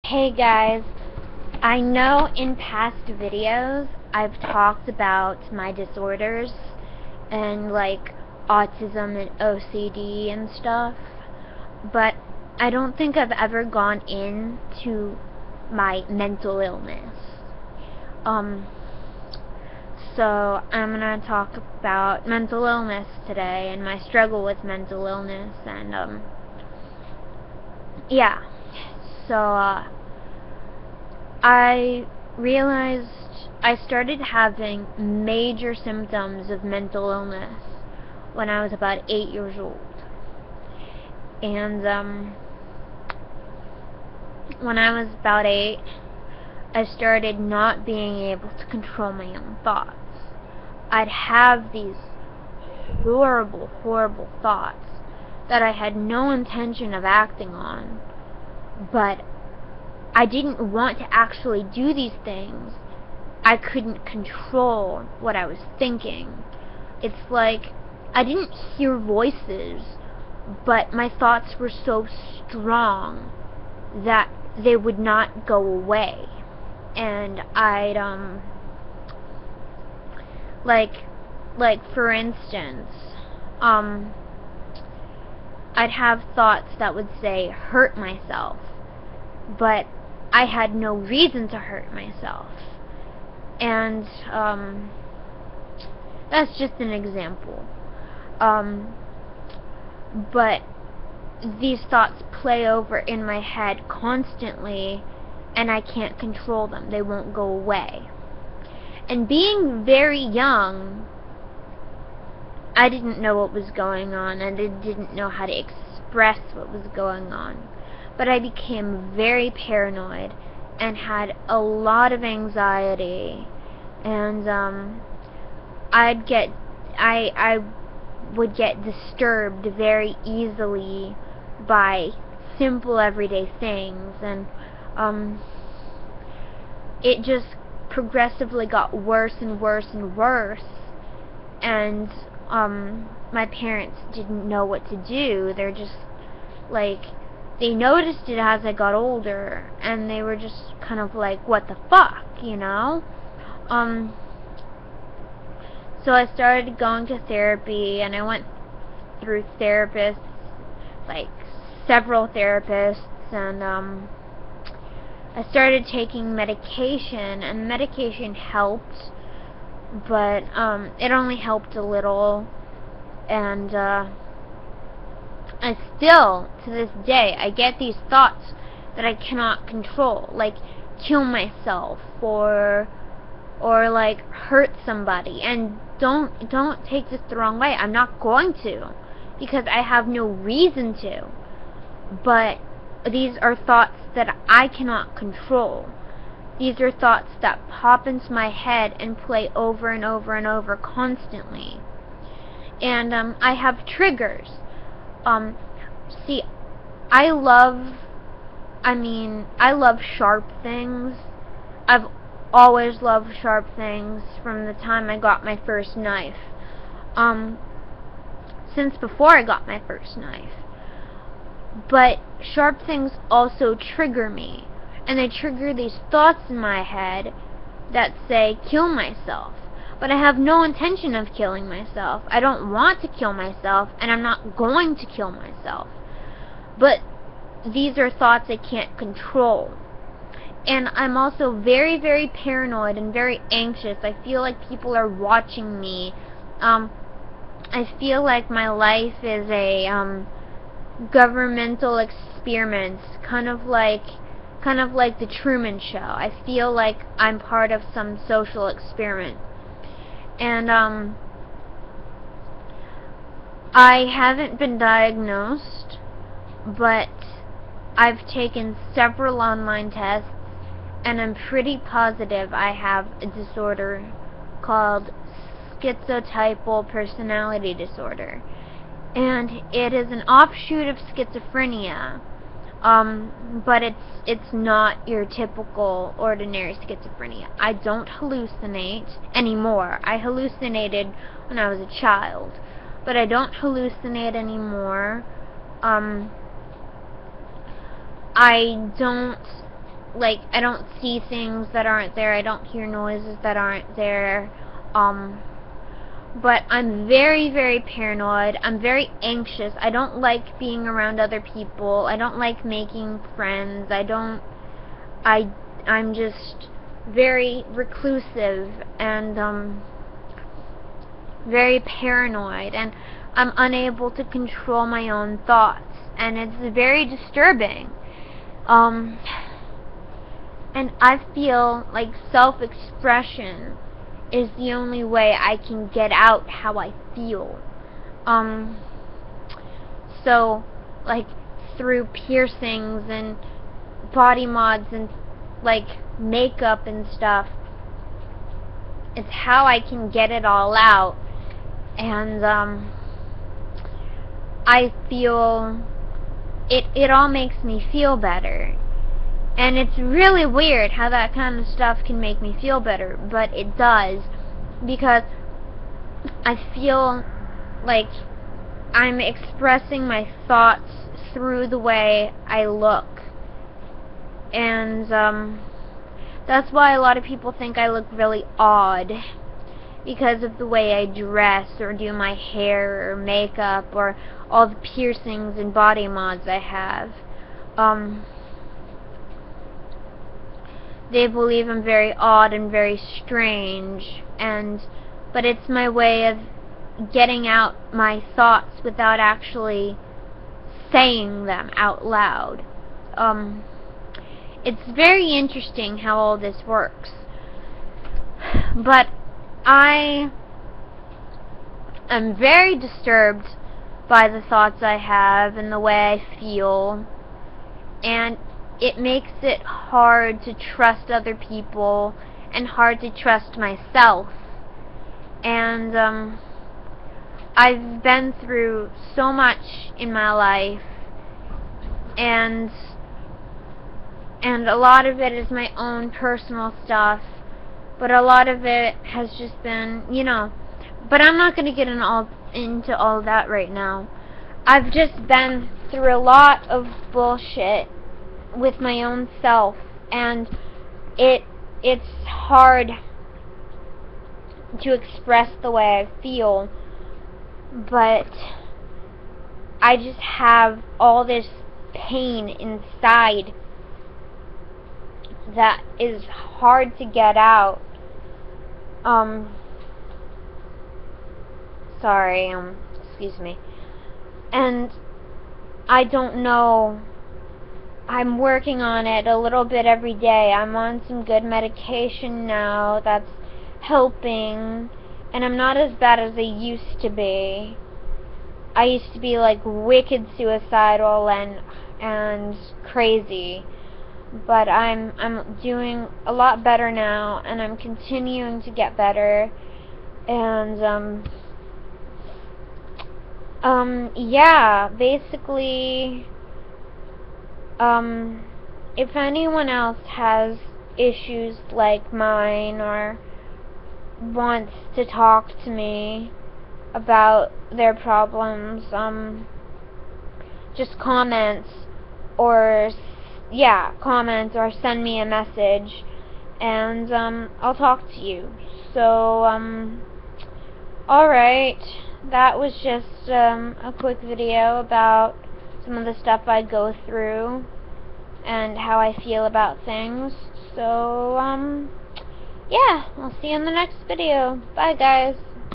Hey guys, I know in past videos I've talked about my disorders and like autism and OCD and stuff, but I don't think I've ever gone into my mental illness. So I'm gonna talk about mental illness today and my struggle with mental illness and yeah. So I realized I started having major symptoms of mental illness when I was about 8 years old. And when I was about 8, I started not being able to control my own thoughts. I'd have these horrible, horrible thoughts that I had no intention of acting on, but I didn't want to actually do these things. I couldn't control what I was thinking. It's like I didn't hear voices, but my thoughts were so strong that they would not go away. And I'd like for instance, I'd have thoughts that would say hurt myself, but I had no reason to hurt myself. And that's just an example. But these thoughts play over in my head constantly, and I can't control them. They won't go away. And being very young, I didn't know what was going on, and I didn't know how to express what was going on. But I became very paranoid and had a lot of anxiety, and I would get disturbed very easily by simple everyday things, and it just progressively got worse and worse and worse, and my parents didn't know what to do. They're just like, they noticed it as I got older, and they were just kind of like, what the fuck, you know? So I started going to therapy, and I went through therapists, like several therapists, and I started taking medication, and medication helped, but it only helped a little, and I still, to this day, I get these thoughts that I cannot control, like kill myself or like hurt somebody. And don't take this the wrong way. I'm not going to, because I have no reason to. But these are thoughts that I cannot control. These are thoughts that pop into my head and play over and over and over constantly. And I have triggers. See, I love sharp things. I've always loved sharp things from the time I got my first knife. Since before I got my first knife. But sharp things also trigger me. And they trigger these thoughts in my head that say, kill myself. But I have no intention of killing myself. I don't want to kill myself, and I'm not going to kill myself. But these are thoughts I can't control. And I'm also very, very paranoid and very anxious. I feel like people are watching me. I feel like my life is a governmental experiment, kind of like the Truman Show. I feel like I'm part of some social experiment. And I haven't been diagnosed, but I've taken several online tests, and I'm pretty positive I have a disorder called schizotypal personality disorder. And it is an offshoot of schizophrenia, but it's not your typical ordinary schizophrenia. I don't hallucinate anymore. I hallucinated when I was a child, but I don't hallucinate anymore. I don't like, I don't see things that aren't there, I don't hear noises that aren't there, but I'm very, very paranoid. I'm very anxious. I don't like being around other people. I don't like making friends. I'm just very reclusive and very paranoid, and I'm unable to control my own thoughts, and it's very disturbing. And I feel like self-expression is the only way I can get out how I feel. So, like, through piercings and body mods and, like, makeup and stuff, it's how I can get it all out. And, I feel it all makes me feel better. And it's really weird how that kind of stuff can make me feel better, but it does, because I feel like I'm expressing my thoughts through the way I look. And that's why a lot of people think I look really odd, because of the way I dress or do my hair or makeup or all the piercings and body mods I have. They believe I'm very odd and very strange, but it's my way of getting out my thoughts without actually saying them out loud. It's very interesting how all this works. But I am very disturbed by the thoughts I have and the way I feel, and it makes it hard to trust other people and hard to trust myself. And I've been through so much in my life, and a lot of it is my own personal stuff, but a lot of it has just been, but I'm not going to get into all that right now. I've just been through a lot of bullshit with my own self, and it's hard to express the way I feel, but I just have all this pain inside that is hard to get out. Sorry, excuse me. And I don't know, I'm working on it a little bit every day. I'm on some good medication now that's helping, and I'm not as bad as I used to be. I used to be like wicked suicidal and crazy, but I'm doing a lot better now, and I'm continuing to get better. And yeah, basically, if anyone else has issues like mine or wants to talk to me about their problems, just comment or send me a message, and I'll talk to you. So alright, that was just a quick video about some of the stuff I go through and how I feel about things. So yeah, I'll see you in the next video. Bye guys.